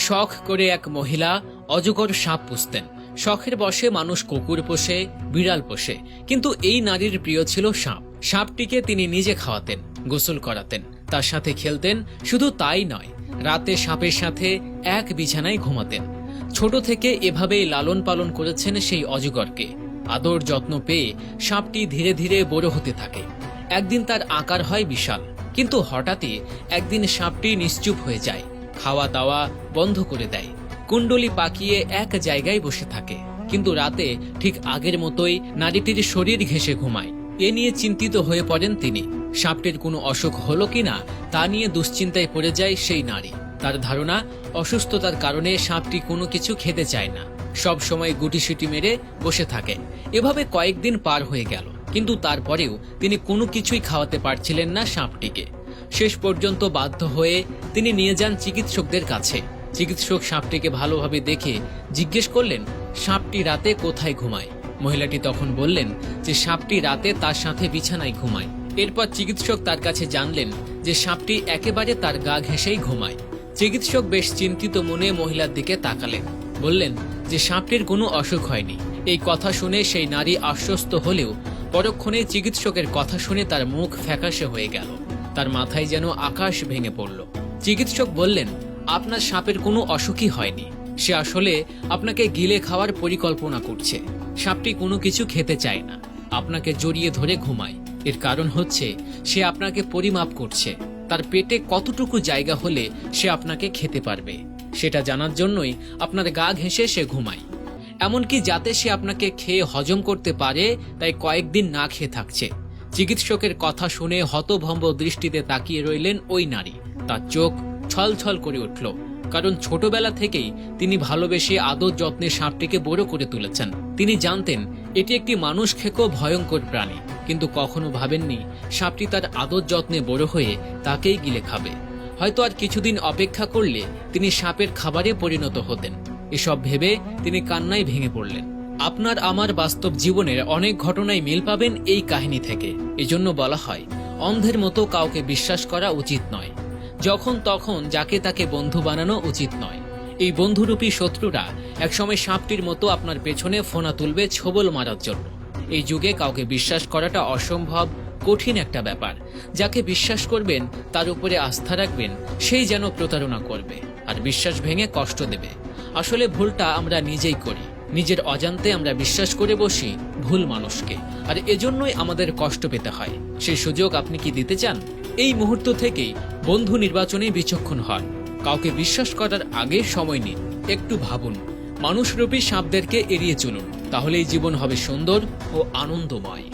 শখ করে এক মহিলা অজগর সাপ পুষতেন। শখের বশে মানুষ কুকুর পোষে, বিড়াল পোষে, কিন্তু এই নারীর প্রিয় ছিল সাপ। সাপটিকে তিনি নিজে খাওয়াতেন, গোসল করাতেন, তার সাথে খেলতেন। শুধু তাই নয়, রাতে সাপের সাথে এক বিছানায় ঘুমাতেন। ছোট থেকে এভাবেই লালন পালন করেছেন সেই অজগরকে। আদর যত্ন পেয়ে সাপটি ধীরে ধীরে বড় হতে থাকে। একদিন তার আকার হয় বিশাল, কিন্তু হঠাৎই একদিন সাপটি নিশ্চুপ হয়ে যায়, খাওয়া দাওয়া বন্ধ করে দেয়, কুণ্ডলি পাকিয়ে এক জায়গায় বসে থাকে। কিন্তু রাতে ঠিক আগের মতোই নারীটির শরীর ঘেঁষে ঘুমায়। এ নিয়ে চিন্তিত হয়ে পড়েন তিনি। সাপটির কোনো অসুখ হলো কিনা তা নিয়ে দুশ্চিন্তায় পড়ে যায় সেই নারী। তার ধারণা, অসুস্থতার কারণে সাপটি কোনো কিছু খেতে চায় না, সব সময় গুটিসুটি মেরে বসে থাকে। এভাবে কয়েকদিন পার হয়ে গেল, কিন্তু তারপরেও তিনি কোনো কিছুই খাওয়াতে পারছিলেন না সাপটিকে। শেষ পর্যন্ত বাধ্য হয়ে তিনি নিয়ে যান চিকিৎসকদের কাছে। চিকিৎসক সাপটিকে ভালোভাবে দেখে জিজ্ঞেস করলেন, সাপটি রাতে কোথায় ঘুমায়? মহিলাটি তখন বললেন যে সাপটি রাতে তার সাথে বিছানায় ঘুমায়। এরপর চিকিৎসক তার কাছে জানলেন যে সাপটি একেবারে তার গা ঘেঁষেই ঘুমায়। চিকিৎসক বেশ চিন্তিত মনে মহিলার দিকে তাকালেন, বললেন যে সাপটির কোনো অসুখ হয়নি। এই কথা শুনে সেই নারী আশ্বস্ত হলেও পরক্ষণে চিকিৎসকের কথা শুনে তার মুখ ফ্যাকাশে হয়ে গেল। তার মাথায় যেন আকাশ ভেঙে পড়ল। চিকিৎসক বললেন, আপনার সাপের কোনো অসুখই হয়নি, সে আসলে আপনাকে গিলে খাওয়ার পরিকল্পনা করছে। সাপটি কোনো কিছু খেতে চায় না, আপনাকে জড়িয়ে ধরে ঘুমায়। এর কারণ হচ্ছে সে আপনাকে পরিমাপ করছে, তার পেটে কতটুকু জায়গা হলে সে আপনাকে খেতে পারবে সেটা জানার জন্যই আপনার গা ঘেঁষে সে ঘুমায়। এমনকি যাতে সে আপনাকে খেয়ে হজম করতে পারে, তাই কয়েকদিন না খেয়ে থাকছে। চিকিৎসকের কথা শুনে হতভম্ব দৃষ্টিতে তাকিয়ে রইলেন ওই নারী। তার চোখ ছলছল করে উঠল, কারণ ছোটবেলা থেকেই তিনি ভালোবেসে আদর যত্নে সাপটিকে বড় করে তুলেছেন। তিনি জানতেন এটি একটি মানুষ খেকো ভয়ঙ্কর প্রাণী, কিন্তু কখনো ভাবেননি সাপটি তার আদর যত্নে বড় হয়ে তাকেই গিলে খাবে। হয়তো আর কিছুদিন অপেক্ষা করলে তিনি সাপের খাবারে পরিণত হতেন। এসব ভেবে তিনি কান্নায় ভেঙে পড়লেন। আপনার আমার বাস্তব জীবনের অনেক ঘটনায় মিল পাবেন এই কাহিনী থেকে। এজন্য বলা হয়, অন্ধের মতো কাউকে বিশ্বাস করা উচিত নয়। যখন তখন যাকে তাকে বন্ধু বানানো উচিত নয়। এই বন্ধুরূপী শত্রুরা একসময় সাপটির মতো আপনার পেছনে ফোনা তুলবে ছোবল মারার জন্য। এই যুগে কাউকে বিশ্বাস করাটা অসম্ভব, কঠিন একটা ব্যাপার। যাকে বিশ্বাস করবেন, তার উপরে আস্থা রাখবেন, সেই যেন প্রতারণা করবে আর বিশ্বাস ভেঙে কষ্ট দেবে। আসলে ভুলটা আমরা নিজেই করি। নিজের অজান্তে আমরা বিশ্বাস করে বসি ভুল মানুষকে, আর এজন্যই আমাদের কষ্ট পেতে হয়। সেই সুযোগ আপনি কি দিতে চান? এই মুহূর্ত থেকেই বন্ধু নির্বাচনে বিচক্ষণ হন। কাউকে বিশ্বাস করার আগে সময় নিন, একটু ভাবুন। মানুষরূপী সাপদেরকে এড়িয়ে চলুন, তাহলেই জীবন হবে সুন্দর ও আনন্দময়।